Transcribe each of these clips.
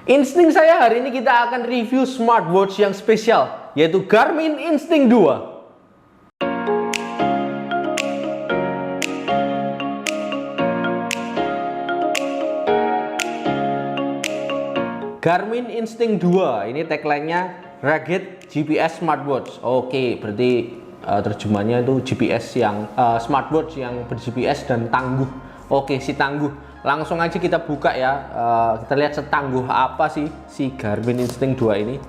Insting saya hari ini kita akan review smartwatch yang spesial, yaitu Garmin Instinct 2. Garmin Instinct 2 ini tagline-nya Rugged GPS Smartwatch. Oke, berarti terjemahannya itu GPS yang smartwatch yang ber-GPS dan tangguh. Oke, si tangguh. Langsung aja kita buka ya. Kita lihat setangguh apa sih si Garmin Instinct 2 ini.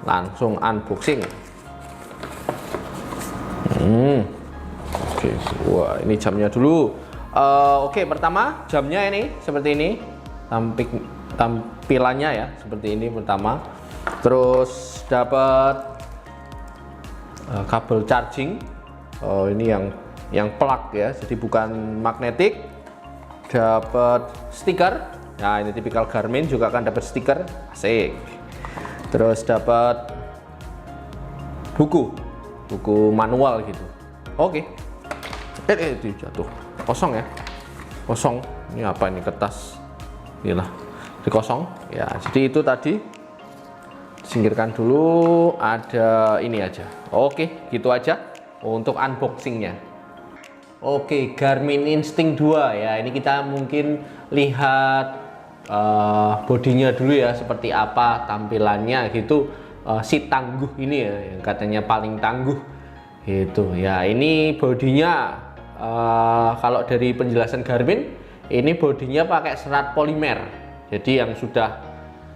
Langsung unboxing. Oke, wah ini jamnya dulu. Oke, pertama jamnya ini seperti ini. Tampilannya ya seperti ini pertama. Terus dapat kabel charging. Ini yang plug ya, jadi bukan magnetik. Dapat stiker. Nah, ini tipikal Garmin juga akan dapat stiker. Asik. Terus dapat buku manual gitu. Oke. Itu jatuh. Kosong ya. Kosong. Ini apa ini, kertas. Inilah. Kosong ya, jadi itu tadi singkirkan dulu, ada ini aja. Oke, gitu aja untuk unboxingnya. Oke, Garmin Instinct 2 ya, ini kita mungkin lihat bodinya dulu ya, seperti apa tampilannya gitu. Si tangguh ini ya, yang katanya paling tangguh gitu ya. Ini bodinya kalau dari penjelasan Garmin, ini bodinya pakai serat polimer. Jadi yang sudah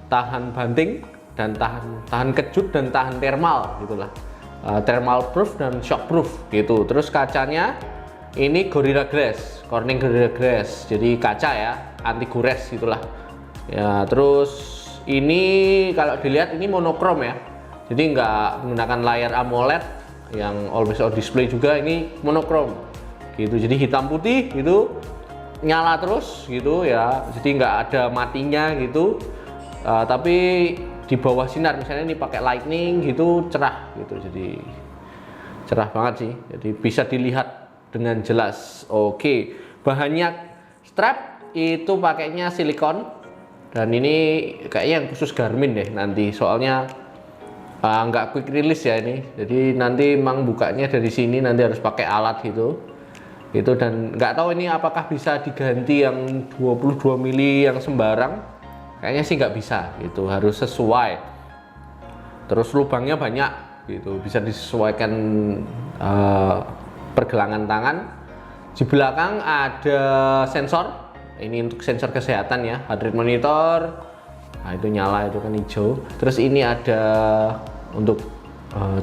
tahan banting dan tahan kejut dan tahan thermal gitulah, thermal proof dan shock proof gitu. Terus kacanya ini Gorilla Glass, Corning Gorilla Glass, jadi kaca ya, anti gores gitulah ya. Terus ini kalau dilihat ini monokrom ya, jadi nggak menggunakan layar AMOLED yang always on display juga, ini monokrom gitu, jadi hitam putih gitu, nyala terus gitu ya, jadi nggak ada matinya gitu. Tapi di bawah sinar misalnya ini pakai lightning gitu, cerah gitu, jadi cerah banget sih, jadi bisa dilihat dengan jelas. Oke, bahannya strap itu pakainya silikon, dan ini kayaknya yang khusus Garmin deh nanti, soalnya nggak quick release ya ini, jadi nanti emang bukanya dari sini, nanti harus pakai alat gitu. Dan nggak tahu ini apakah bisa diganti yang 22 mili yang sembarang, kayaknya sih nggak bisa gitu, harus sesuai. Terus lubangnya banyak gitu, bisa disesuaikan pergelangan tangan. Di belakang ada sensor, ini untuk sensor kesehatan ya, heart rate monitor. Nah, itu nyala, itu kan hijau. Terus ini ada untuk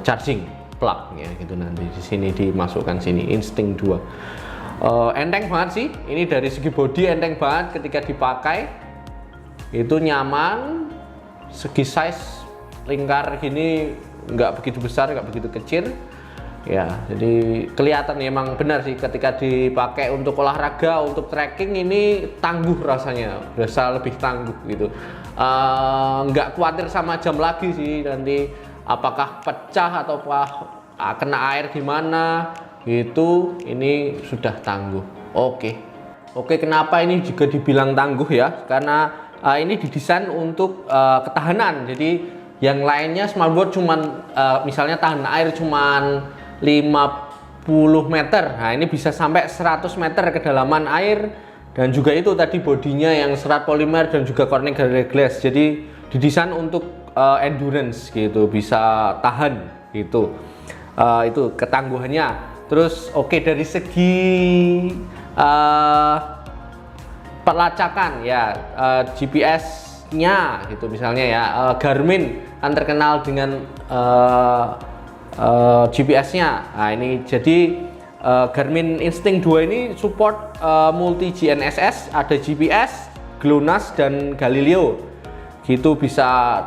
charging plug ya gitu, nanti di sini dimasukkan sini Instinct 2. Enteng banget sih, ini dari segi body enteng banget ketika dipakai, itu nyaman. Segi size lingkar gini, nggak begitu besar, nggak begitu kecil ya, jadi kelihatan emang benar sih ketika dipakai untuk olahraga, untuk trekking ini tangguh, rasanya berasa lebih tangguh gitu. Nggak khawatir sama jam lagi sih nanti apakah pecah atau kena air gimana gitu, ini sudah tangguh. Oke, kenapa ini juga dibilang tangguh ya, karena ini didesain untuk ketahanan. Jadi yang lainnya smartwatch cuman misalnya tahan air cuman 50 meter, nah ini bisa sampai 100 meter kedalaman air. Dan juga itu tadi bodinya yang serat polimer dan juga Corning Gorilla Glass, jadi didesain untuk endurance gitu, bisa tahan gitu. Itu ketangguhannya. Terus dari segi pelacakan ya, GPS-nya gitu misalnya ya, Garmin kan terkenal dengan GPS-nya. Nah ini jadi Garmin Instinct 2 ini support multi GNSS, ada GPS, GLONASS dan Galileo gitu, bisa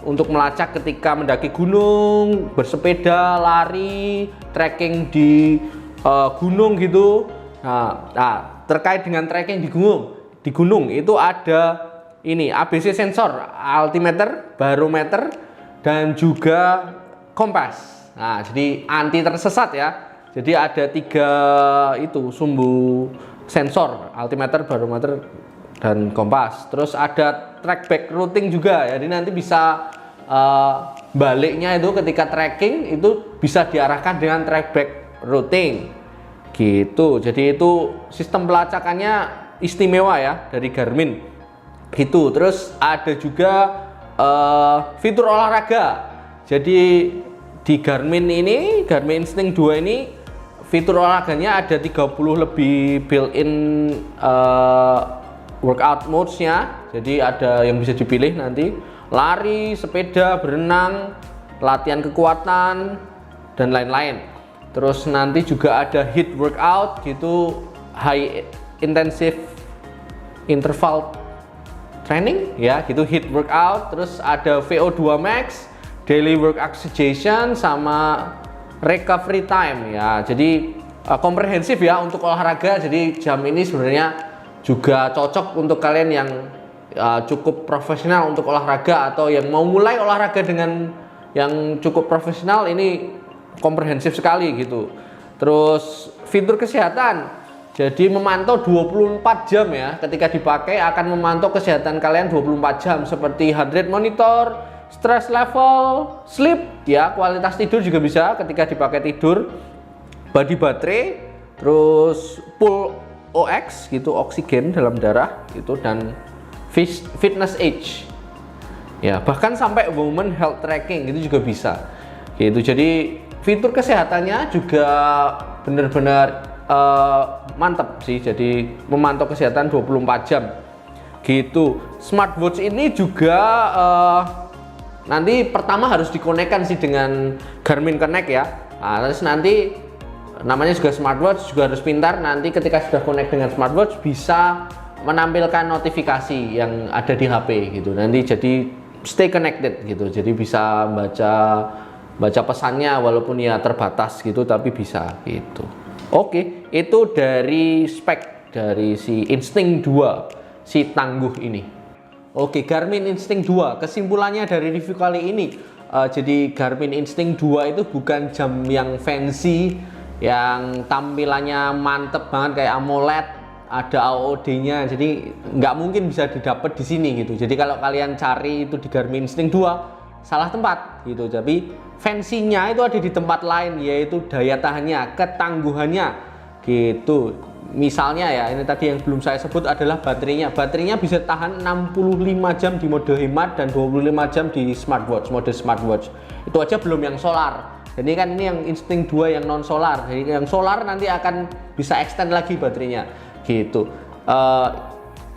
untuk melacak ketika mendaki gunung, bersepeda, lari, trekking di gunung gitu. Nah, terkait dengan trekking di gunung itu ada ini ABC sensor, altimeter, barometer, dan juga kompas. Nah, jadi anti tersesat ya. Jadi ada 3 itu sumbu sensor, altimeter, barometer, dan kompas. Terus ada trackback routing juga, jadi nanti bisa baliknya itu ketika tracking itu bisa diarahkan dengan trackback routing gitu. Jadi itu sistem pelacakannya istimewa ya dari Garmin gitu. Terus ada juga fitur olahraga. Jadi di Garmin ini, Garmin Instinct 2 ini fitur olahraganya ada 30 lebih built-in workout modes-nya. Jadi ada yang bisa dipilih nanti, lari, sepeda, berenang, latihan kekuatan dan lain-lain. Terus nanti juga ada HIIT workout gitu, high intensive interval training ya gitu, HIIT workout. Terus ada VO2 max, daily work oxygenation, sama recovery time ya. Jadi komprehensif ya untuk olahraga. Jadi jam ini sebenarnya juga cocok untuk kalian yang cukup profesional untuk olahraga atau yang mau mulai olahraga dengan yang cukup profesional. Ini komprehensif sekali gitu. Terus fitur kesehatan, jadi memantau 24 jam ya, ketika dipakai akan memantau kesehatan kalian 24 jam seperti heart rate monitor, stress level, sleep ya, kualitas tidur juga bisa ketika dipakai tidur, body baterai, terus pull OX gitu, oksigen dalam darah gitu, dan fitness age ya, bahkan sampai women health tracking itu juga bisa gitu. Jadi fitur kesehatannya juga benar-benar mantap sih, jadi memantau kesehatan 24 jam gitu. Smartwatch ini juga nanti pertama harus dikonekkan sih dengan Garmin Connect ya. Nah, terus nanti namanya juga smartwatch, juga harus pintar. Nanti ketika sudah connect dengan smartwatch bisa menampilkan notifikasi yang ada di HP gitu. Nanti jadi stay connected gitu. Jadi bisa baca pesannya walaupun ya terbatas gitu, tapi bisa gitu. Oke, itu dari spek dari si Instinct 2, si tangguh ini. Oke, Garmin Instinct 2, kesimpulannya dari review kali ini, jadi Garmin Instinct 2 itu bukan jam yang fancy, yang tampilannya mantep banget kayak AMOLED, ada AOD-nya, jadi nggak mungkin bisa didapat di sini gitu. Jadi kalau kalian cari itu di Garmin Instinct 2, salah tempat gitu. Tapi fancy-nya itu ada di tempat lain, yaitu daya tahannya, ketangguhannya gitu. Misalnya ya, ini tadi yang belum saya sebut adalah baterainya. Baterainya bisa tahan 65 jam di mode hemat dan 25 jam di smartwatch, mode smartwatch. Itu aja belum yang solar. Jadi kan ini yang Instinct 2 yang non solar. Jadi yang solar nanti akan bisa extend lagi baterainya gitu.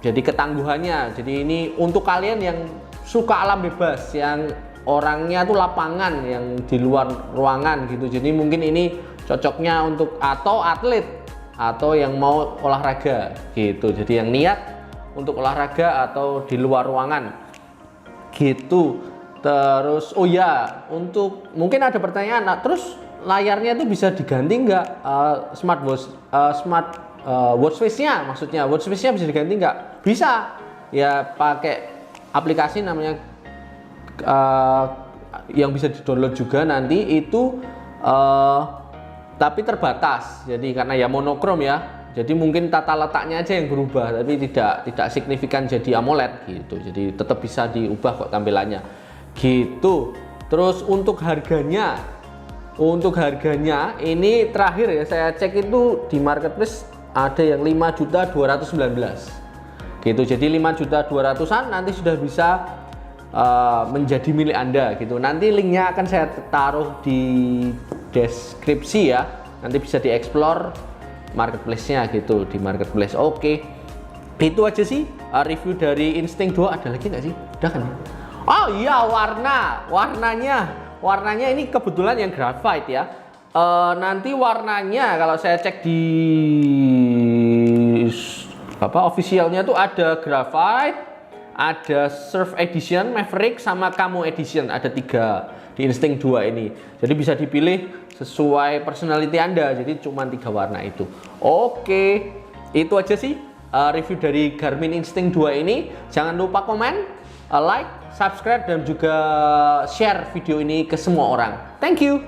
Jadi ketangguhannya. Jadi ini untuk kalian yang suka alam bebas, yang orangnya tuh lapangan, yang di luar ruangan gitu. Jadi mungkin ini cocoknya untuk atau atlet atau yang mau olahraga gitu. Jadi yang niat untuk olahraga atau di luar ruangan gitu. Terus oh ya, untuk mungkin ada pertanyaan, nah, terus layarnya itu bisa diganti nggak? Watch face-nya, maksudnya watch face-nya bisa diganti nggak? Bisa ya, pakai aplikasi namanya yang bisa di-download juga nanti itu, tapi terbatas. Jadi karena ya monokrom ya, jadi mungkin tata letaknya aja yang berubah, tapi tidak signifikan jadi AMOLED gitu. Jadi tetap bisa diubah kok tampilannya gitu. Terus untuk harganya ini terakhir ya saya cek itu di marketplace ada yang 5.219.000 gitu. Jadi 5.200.000-an nanti sudah bisa menjadi milik Anda gitu. Nanti linknya akan saya taruh di deskripsi ya, nanti bisa dieksplor marketplace-nya gitu, di marketplace. Oke, itu aja sih review dari Instinct 2. Ada lagi nggak sih? Udah kan? Oh iya, warnanya ini kebetulan yang graphite ya. Nanti warnanya kalau saya cek di officialnya tuh ada graphite, ada Surf Edition, Maverick, sama Camo Edition. Ada 3 di Instinct 2 ini. Jadi bisa dipilih sesuai personality Anda. Jadi cuma 3 warna itu. Oke, itu aja sih review dari Garmin Instinct 2 ini. Jangan lupa komen, like, subscribe, dan juga share video ini ke semua orang. Thank you.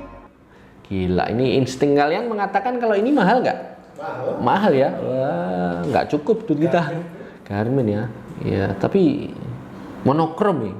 Gila, ini insting kalian mengatakan kalau ini mahal nggak? Mahal ya? Wah, nggak cukup duit kita. Garmin ya. Ya, tapi monokrom ya.